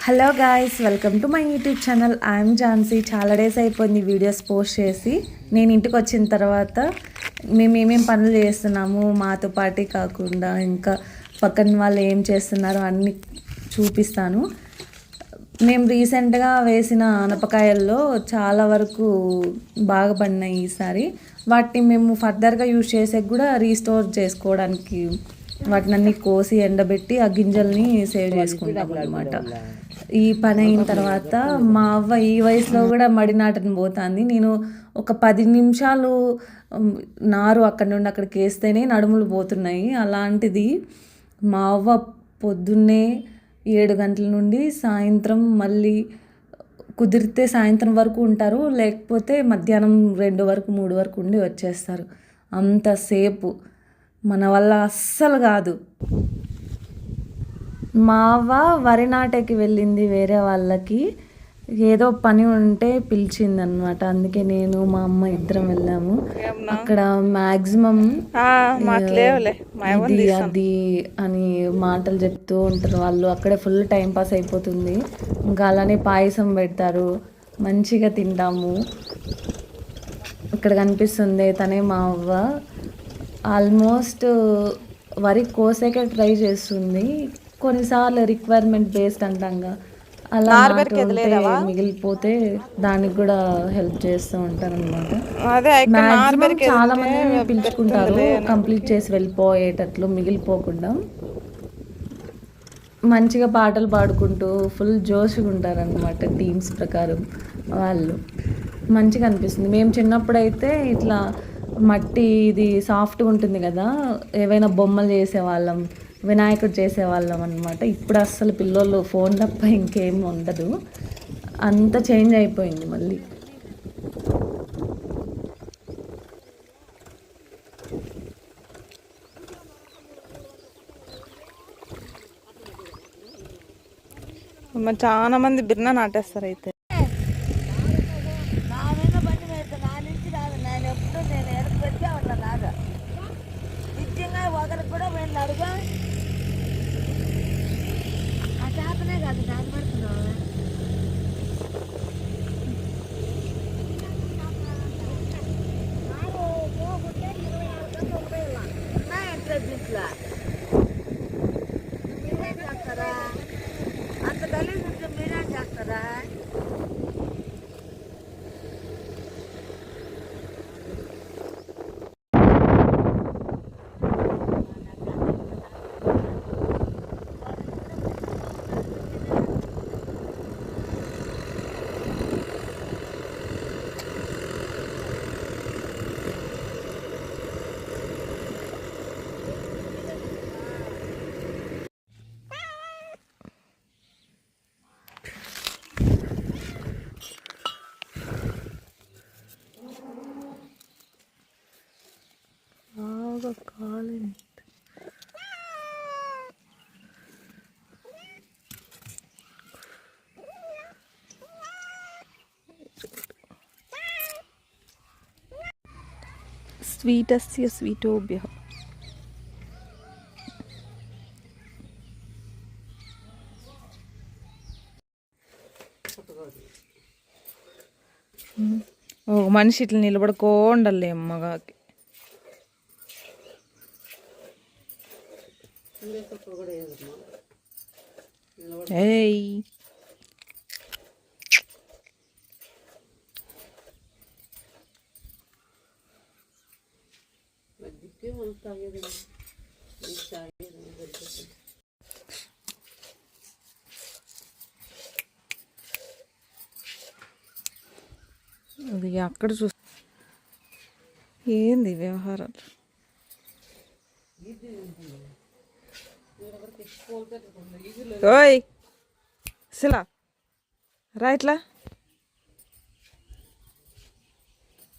Hello guys, welcome to my YouTube channel. I'm Jhansi. చాలా days అయిపోయింది videos post చేసి. నేను ఇంటికి వచ్చిన తర్వాత మేము ఏమేమి పనులు చేస్తున్నాము, మాతో పాటే కాకుండా ఇంకా పక్కన వాళ్ళు ఏం చేస్తున్నారో అన్నీ చూపిస్తాను. మేము రీసెంట్గా వేసిన ఆనపకాయల్లో చాలా వరకు బాగా పడినాయి ఈసారి. వాటిని మేము ఫర్దర్గా యూజ్ చేసేకి కూడా రీస్టోర్ చేసుకోవడానికి వాటిని అన్ని కోసి ఎండబెట్టి ఆ గింజల్ని సేవ్ చేసుకుంటాం అనమాట. ఈ పని అయిన తర్వాత మా అవ్వ ఈ వయసులో కూడా మడి నాటని పోతుంది. నేను ఒక 10 నిమిషాలు నారు అక్కడి నుండి అక్కడికి వేస్తేనే నడుములు పోతున్నాయి. అలాంటిది మా అవ్వ పొద్దున్నే 7 గంటల నుండి సాయంత్రం మళ్ళీ కుదిరితే సాయంత్రం వరకు ఉంటారు, లేకపోతే మధ్యాహ్నం 2 వరకు 3 వరకు ఉండి వచ్చేస్తారు. అంతసేపు మన వల్ల అస్సలు కాదు. మా అవ్వ వరి నాటకి వెళ్ళింది, వేరే వాళ్ళకి ఏదో పని ఉంటే పిలిచిందనమాట. అందుకే నేను మా అమ్మ ఇద్దరం వెళ్ళాము. అక్కడ మ్యాక్సిమం ఇది అది అని మాటలు చెప్తూ ఉంటారు వాళ్ళు. అక్కడే ఫుల్ టైం పాస్ అయిపోతుంది. ఇంకా అలానే పాయసం పెడతారు, మంచిగా తింటాము. ఇక్కడ కనిపిస్తుంది తనే మా అవ్వ. ఆల్మోస్ట్ వరి కోసేకే ట్రై చేస్తుంది. కొన్నిసార్లు రిక్వైర్మెంట్ బేస్డ్ అంటాంగా అలా మిగిలిపోతే దానికి కూడా హెల్ప్ చేస్తూ ఉంటారు అనమాట. మ్యాక్సిమం చాలా మంది పిలుచుకుంటారు కంప్లీట్ చేసి వెళ్ళిపోయేటట్లు, మిగిలిపోకుండా. మంచిగా పాటలు పాడుకుంటూ ఫుల్ జోష్గా ఉంటారనమాట టీమ్స్ ప్రకారం వాళ్ళు. మంచిగా అనిపిస్తుంది. మేము చిన్నప్పుడైతే ఇట్లా మట్టి ఇది సాఫ్ట్గా ఉంటుంది కదా, ఏవైనా బొమ్మలు చేసేవాళ్ళం, వినాయకుడు చేసేవాళ్ళం అనమాట. ఇప్పుడు అస్సలు పిల్లలు ఫోన్ తప్ప ఇంకేం ఉండదు. అంత చేంజ్ అయిపోయింది మళ్ళీ. చాలా మంది బిర్నా నాటేస్తారు అయితే. అంత గలీజ్ ఉంటే మీరేం చేస్తారా? స్వీటస్య స్వీటోభ్యః. ఒక మనిషి ఇట్లా నిలబడుకోండాలి అమ్మగాకి. ఏయ్ అది అక్కడ ఏంది వ్యవహారాలు. ఓయ్ శిలా రా ఇట్లా.